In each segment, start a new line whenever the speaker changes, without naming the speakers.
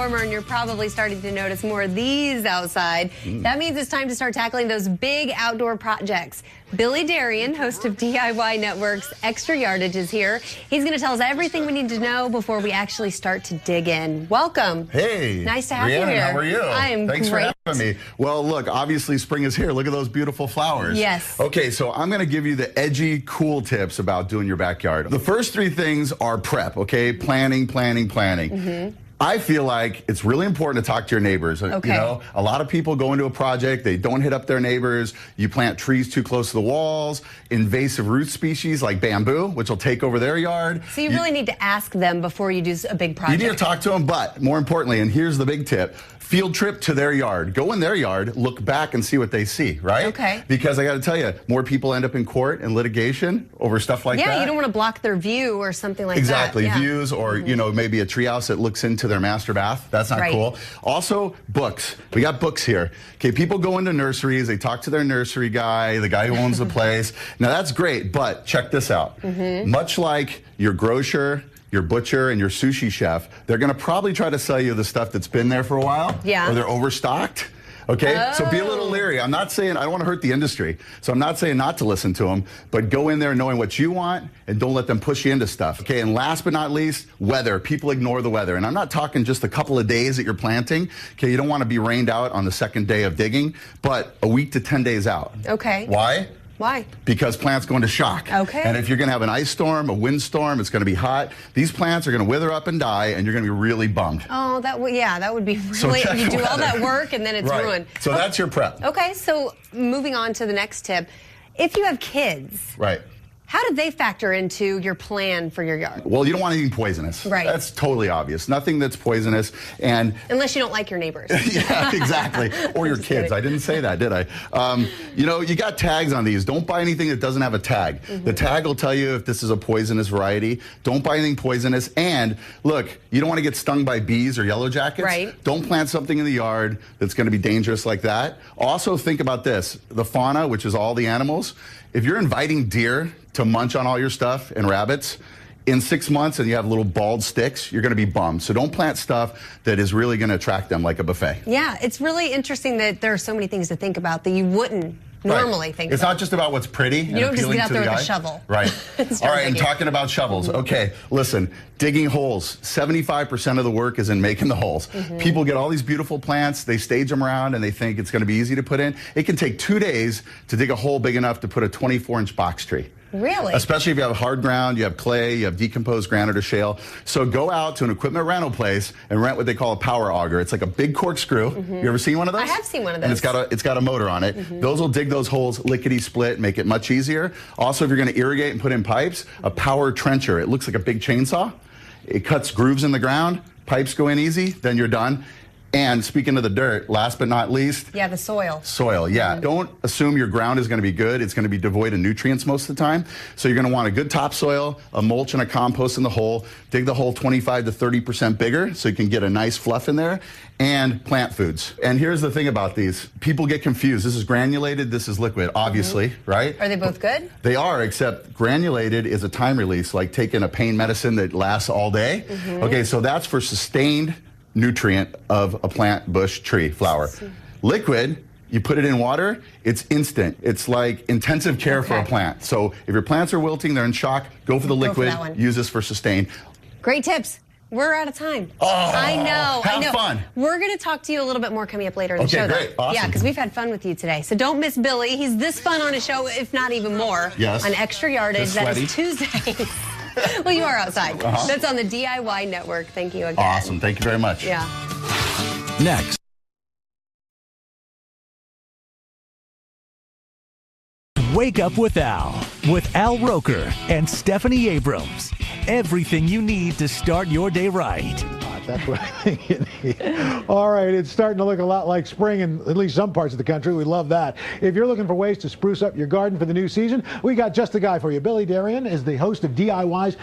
warmer and you're probably starting to notice more of these outside. That means it's time to start tackling those big outdoor projects. Billy Darian, host of DIY Network's Extra Yardage, is here. He's going to tell us everything we need to know before we actually start to dig in. Welcome.
Hey.
Nice to have
Rhiannon,
you here.
How are you?
I am
Thanks
great.
for having me. Well, look, obviously spring is here. Look at those beautiful flowers.
Yes.
Okay, so I'm going to give you the edgy, cool tips about doing your backyard. The first three things are prep, okay? Planning. I feel like it's really important to talk to your neighbors.
Okay.
You know, a lot of people go into a project, they don't hit up their neighbors. You plant trees too close to the walls, invasive root species like bamboo, which will take over their yard.
So you really need to ask them before you do a big project.
You need to talk to them, but more importantly, and here's the big tip, field trip to their yard. Go in their yard, look back and see what they see, right?
Okay.
Because I got to tell you, more people end up in court and litigation over stuff like that.
Yeah, you don't want to block their view or something like
exactly.
that.
Exactly, views or, you know, maybe a treehouse that looks into their master bath. That's not cool. Also, books. We got books here. Okay, people go into nurseries, they talk to their nursery guy, the guy who owns the place. Now, that's great, but check this out. Much like your grocer, your butcher, and your sushi chef, they're going to probably try to sell you the stuff that's been there for a while.
Yeah.
Or they're overstocked. Okay, so be a little leery. I'm not saying, I don't want to hurt the industry, so I'm not saying not to listen to them, but go in there knowing what you want and don't let them push you into stuff. Okay, and last but not least, weather. People ignore the weather. And I'm not talking just a couple of days that you're planting. Okay, you don't want to be rained out on the second day of digging, but a week to 10 days out.
Okay.
Why?
Why?
Because plants go into shock.
Okay.
And if you're going to have an ice storm, a windstorm, it's going to be hot. These plants are going to wither up and die, and you're going to be really bummed.
Oh, that would be
So
really.
check
You do
the
all that
weather.
work and then it's
Right.
ruined.
So that's your prep.
Okay, so moving on to the next tip. If you have kids,
Right.
how do they factor into your plan for your yard?
Well, you don't want anything poisonous.
Right.
That's totally obvious. Nothing that's poisonous. And
Unless you don't like your neighbors.
yeah, exactly. Or your
Just
kids.
kidding.
I didn't say that, did I? You know, you got tags on these. Don't buy anything that doesn't have a tag. The tag will tell you if this is a poisonous variety. Don't buy anything poisonous. And look, you don't want to get stung by bees or yellow jackets.
Right.
Don't plant something in the yard that's going to be dangerous like that. Also, think about this. The fauna, which is all the animals, if you're inviting deer to munch on all your stuff and rabbits, in 6 months and you have little bald sticks, you're going to be bummed. So don't plant stuff that is really going to attract them like a buffet.
Yeah, it's really interesting that there are so many things to think about that you wouldn't normally think
It's
about.
not just about what's pretty.
You don't just get out there with a shovel.
Right.
Start
All right, and
digging.
talking about shovels. Okay, listen, digging holes. 75% of the work is in making the holes. People get all these beautiful plants, they stage them around, and they think it's going to be easy to put in. It can take 2 days to dig a hole big enough to put a 24-inch box tree.
Really?
Especially if you have hard ground, you have clay, you have decomposed granite or shale. So go out to an equipment rental place and rent what they call a power auger. It's like a big corkscrew. You ever seen one of those?
I have seen one of
And
those.
it's got a motor on it. Those will dig those holes lickety-split, make it much easier. Also, if you're going to irrigate and put in pipes, a power trencher. It looks like a big chainsaw. It cuts grooves in the ground. Pipes go in easy, then you're done. And speaking of the dirt, last but not least,
Yeah, the soil.
soil. Yeah, don't assume your ground is going to be good. It's going to be devoid of nutrients most of the time. So you're going to want a good topsoil, a mulch, and a compost in the hole. Dig the hole 25 to 30% bigger so you can get a nice fluff in there, and plant foods. And here's the thing about these. People get confused. This is granulated, this is liquid, obviously, right?
Are they both good?
They are, except granulated is a time release, like taking a pain medicine that lasts all day. Okay, so that's for sustained nutrient of a plant, bush, tree, flower. Liquid, you put it in water, it's instant. It's like intensive care for a
Okay.
plant. So if your plants are wilting, they're in shock, go for the
Go for
liquid,
that one.
use this for sustain.
Great tips. We're out of time.
Oh,
I know.
have fun.
We're going to talk to you a little bit more coming up later in the
Okay,
show.
great.
Though.
Awesome.
Yeah, because we've had fun with you today. So don't miss Billy. He's this fun on his show, if not even more.
Yes.
On Extra Yardage.
This
That
sweaty.
is Tuesdays. Well, you are outside. That's on the DIY Network. Thank you again.
Awesome, thank you very much.
Yeah.
Next. Wake Up with Al Roker and Stephanie Abrams. Everything you need to start your day right.
That's what I think you need. All right, it's starting to look a lot like spring in at least some parts of the country. We love that. If you're looking for ways to spruce up your garden for the new season, we got just the guy for you. Billy Darian is the host of DIY's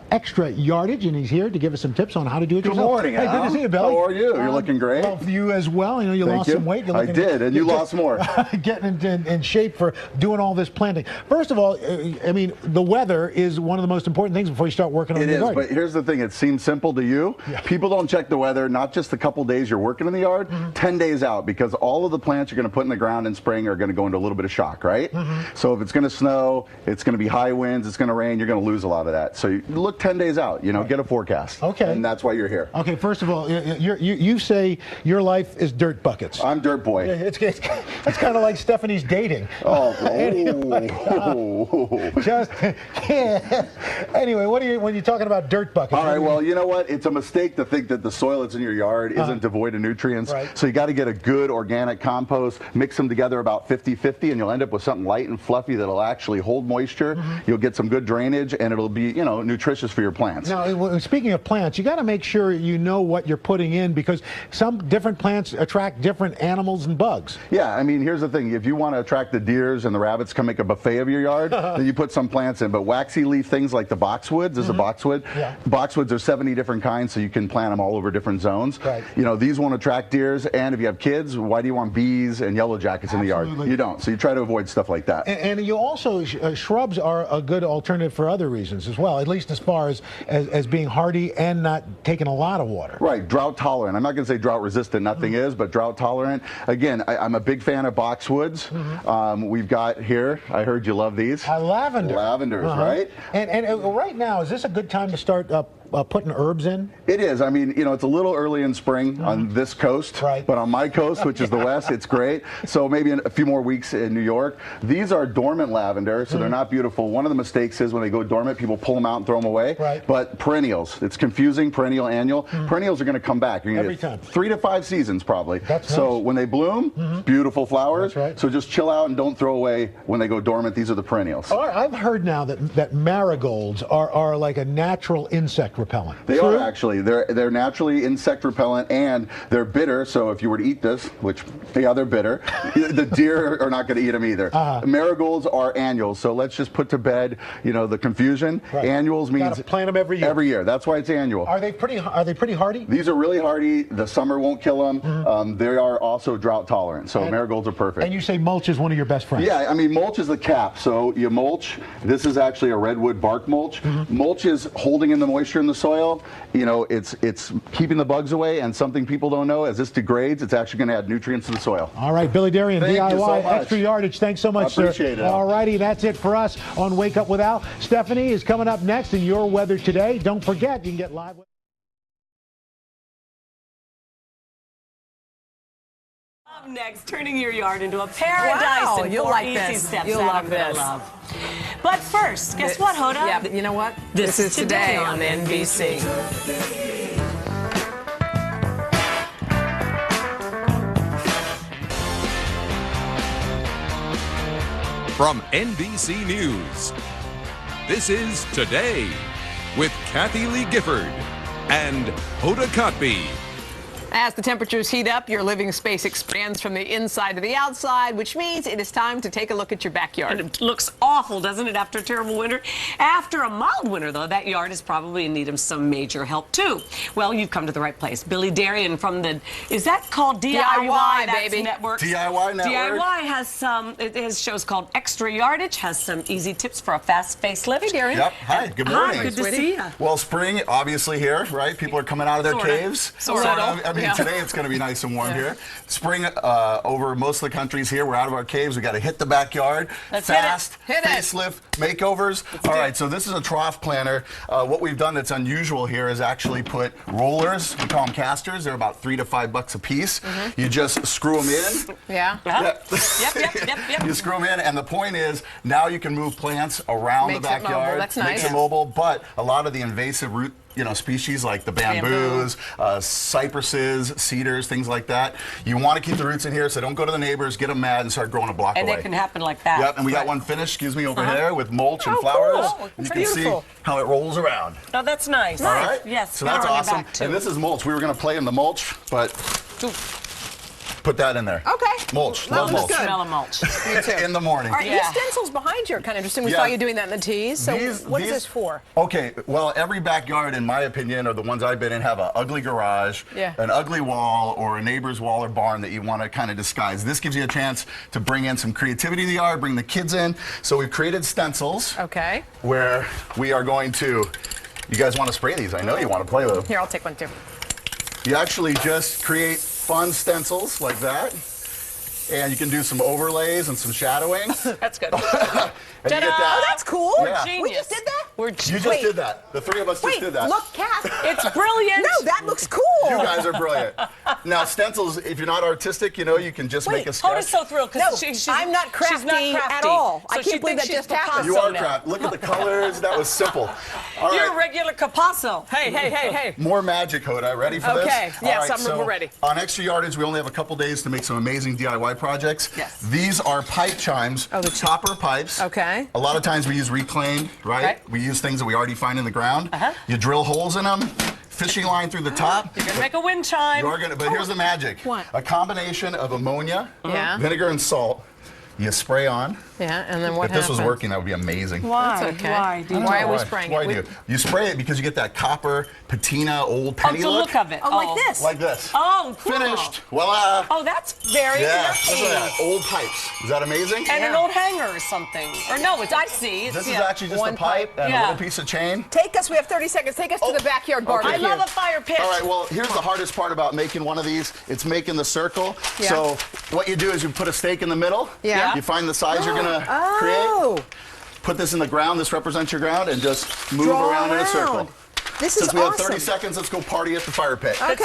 Extra Yardage, and he's here to give us some tips on how to do it
Good
yourself.
morning,
Hey,
Al.
good to see you, Billy.
How are you? You're looking great.
Well, you as well. I know you
Thank
lost
you.
some weight. You're
I
looking-
did, and you lost more.
Getting in shape for doing all this planting. First of all, I mean, the weather is one of the most important things before you start working on
It
your
is,
garden.
but here's the thing. It seems simple to you. People don't check the weather, not just a couple days you're working in the yard, 10 days out, because all of the plants you're going to put in the ground in spring are going to go into a little bit of shock, right? So if it's going to snow, it's going to be high winds, it's going to rain, you're going to lose a lot of that. So you look 10 days out, get a forecast.
Okay.
And that's why you're here.
Okay, first of all, you say your life is dirt buckets.
I'm dirt boy.
It's that's kind of like Stephanie's dating.
Oh,
Just anyway, when you're talking about dirt buckets?
All right, well, you know what? It's a mistake to think that the soil that's in your yard isn't devoid of nutrients.
Right.
So you got to get a good organic compost, mix them together about 50-50, and you'll end up with something light and fluffy that'll actually hold moisture. You'll get some good drainage, and it'll be, nutritious for your plants.
Now, speaking of plants, you got to make sure you know what you're putting in, because some different plants attract different animals and bugs.
Yeah, I mean, here's the thing. If you want to attract the deers and the rabbits, come make a buffet of your yard, then you put some plants in. But waxy leaf things like the boxwoods, this is a boxwood.
Yeah.
Boxwoods are 70 different kinds, so you can plant them all over different zones.
Right.
These won't attract deers, and if you have kids, why do you want bees and yellow jackets in the yard? You don't. So you try to avoid stuff like that.
And you also, shrubs are a good alternative for other reasons as well, at least as far as being hardy and not taking a lot of water.
Right, drought tolerant. I'm not going to say drought resistant, nothing is, but drought tolerant. Again, I'm a big fan of boxwoods. We've got here, I heard you love these.
Lavender.
Lavenders, right?
And right now, is this a good time to start putting herbs in?
It is. I mean, it's a little early in spring on this coast,
right.
But on my coast, which is the west, it's great. So maybe in a few more weeks in New York. These are dormant lavender, so they're not beautiful. One of the mistakes is when they go dormant, people pull them out and throw them away.
Right.
But perennials, it's confusing, perennial, annual. Perennials are going to come back. You're gonna
Every
get
time.
3 to 5 seasons probably.
That's
so
nice.
when they bloom, beautiful flowers.
That's right.
So just chill out and don't throw away when they go dormant. These are the perennials.
I've heard now that marigolds are like a natural insect repellent.
They
True?
are actually. They're naturally insect repellent, and they're bitter. So if you were to eat this, which they're bitter, the deer are not going to eat them either. Marigolds are annuals. So let's just put to bed, the confusion.
Right.
Annuals means
gotta plant them every year.
Every year. That's why it's annual.
Are they pretty hardy?
These are really hardy. The summer won't kill them. They are also drought tolerant. So marigolds are perfect.
And you say mulch is one of your best friends?
Yeah, I mean, mulch is the cap. So you mulch. This is actually a redwood bark mulch. Mulch is holding in the moisture in the soil. It's keeping the bugs away, and something people don't know, as this degrades, it's actually going to add nutrients to the soil.
All right, Billy Darian,
Thank you
DIY,
so much.
Extra Yardage. Thanks so much,
I appreciate
sir.
it.
All righty, that's it for us on Wake Up with Al. Stephanie is coming up next in Your Weather Today. Don't forget, you can get live.
Up next, turning your yard into a paradise in
you'll
4
like
easy
this.
steps.
You'll
that
love
I'm gonna
this.
love. But first, guess what, Hoda?
Yeah, but you know what?
This is Today on NBC.
From NBC News, this is Today with Kathy Lee Gifford and Hoda Kotb.
As the temperatures heat up, your living space expands from the inside to the outside, which means it is time to take a look at your backyard.
And it looks awful, doesn't it, after a terrible winter? After a mild winter, though, that yard is probably in need of some major help, too. Well, you've come to the right place. Billy Darian from the, is that called DIY? That's
baby.
Network.
DIY Network.
DIY has it has shows called Extra Yardage, has some easy tips for a fast facelift.
Hey, Darian.
Yep. Hi, good morning.
Hi, good to
sweetie.
see you.
Well, spring, obviously here, right? People are coming out of their
Sorta.
caves.
Sorta.
I mean,
Yeah.
today it's going to be nice and warm here. Spring over most of the countries here. We're out of our caves. We got to hit the backyard.
Let's hit it.
Fast,
Hit it.
facelift, makeovers. All right, so this is a trough planter. What we've done that's unusual here is actually put rollers. We call them casters. They're about $3 to $5 a piece. You just screw them in.
Yeah.
Yep.
You screw them in, and the point is now you can move plants around
Makes
the
it mobile.
backyard.
That's
Makes
nice.
it mobile, but a lot of the invasive root species like the bamboos, cypresses, cedars, things like that. You want to keep the roots in here, so don't go to the neighbors, get them mad, and start growing a block
And
away.
it can happen like that.
Yep, and we got one finished, over here with mulch and
Oh,
flowers.
cool.
And you
It's
can
beautiful.
see how it rolls around.
Oh, that's nice.
All right?
Yes.
So
get
that's
her on your
awesome.
back, too.
And this is mulch. We were going to play in the mulch, but put that in there.
Okay.
Mulch.
That
Love
looks
mulch.
good.
Smell of mulch.
Me too.
In the morning.
All right,
Yeah.
these stencils behind you are kind of interesting. We
Yeah.
saw you doing that in the tees. So what is
These-
this for?
Okay, well, every backyard, in my opinion, or the ones I've been in, have an ugly garage,
Yeah.
an ugly wall, or a neighbor's wall or barn that you want to kind of disguise. This gives you a chance to bring in some creativity to the yard, bring the kids in. So we've created stencils
Okay.
where we are going to You guys want to spray these? I know you want to play with them.
Here, I'll take one too.
You actually just create fun stencils like that. And you can do some overlays and some shadowing.
That's good.
And you get that.
Oh, that's cool.
Yeah.
We just did that?
You just did that. The three of us just did that.
Look, Kath.
It's brilliant.
No, that looks cool.
You guys are brilliant. Now, stencils, if you're not artistic, you know, you can just make a sketch.
Hoda's so thrilled because
I'm not crafty,
she's not crafty
at all.
So
I can't believe that
she's
just happened.
You are
now.
crafty. Look at the colors. That was simple. All
You're
right.
a regular Capasso. Hey.
More magic, Hoda. Ready for this?
Okay. Yes,
All right,
we're ready.
On Extra Yardage, we only have a couple days to make some amazing DIY projects.
Yes.
These are pipe chimes, copper pipes.
Okay.
A lot of times we use reclaimed, right?
Okay.
We use things that we already find in the ground. You drill holes in them, fishing line through the top.
You're gonna make a wind chime.
You are gonna, but here's the magic.
What?
A combination of ammonia,
Yeah.
vinegar, and salt. You spray on.
Yeah, and then what
If this was
happens?
working, that would be amazing.
Why?
That's okay.
Why? Do you
Why
know?
are we spraying
Why
it?
do you? You spray it because you get that copper patina old penny
the look of it.
Oh, like this.
Like this.
Oh, cool.
Finished. Voila.
Oh, that's very
Yeah,
nice.
look at that. Old pipes. Is that amazing?
And an old hanger or something. Or no, it's I see. It's,
This is
yeah.
actually just
one
a pipe and
Yeah.
a little piece of chain.
Take us, we have 30 seconds. Take us to the backyard barbecue.
I love a fire pit.
All right, well, here's the hardest part about making one of these. It's making the circle.
Yeah.
So what you do is you put a stake in the middle.
Yeah.
You find the size you're going to create. Put this in the ground. This represents your ground. And just move
Draw
around in a circle.
around. This is
Since we have
awesome.
30 seconds, let's go party at the fire pit.
Okay.
Let's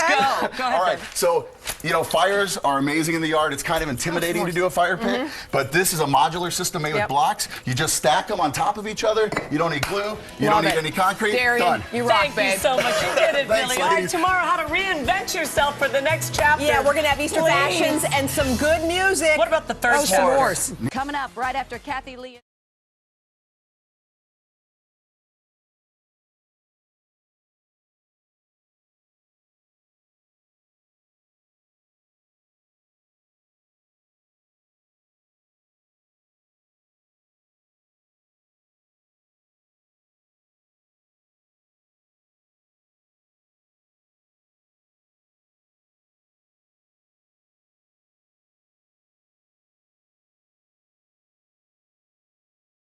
go. Go ahead.
All right, so, you know, fires are amazing in the yard. It's kind of intimidating to do a fire pit, but this is a modular system made with
Yep.
blocks. You just stack them on top of each other. You don't need glue. You
Love
don't need
it.
any concrete.
Darian,
Done.
you rock,
Thank
babe.
you so much. You did it,
Thanks,
Billy. All right,
ladies.
tomorrow, how to reinvent yourself for the next chapter.
Yeah, we're going to have Easter
Please.
fashions and some good music.
What about the third
some
chapter?
horse.
Coming up right after Kathy Lee.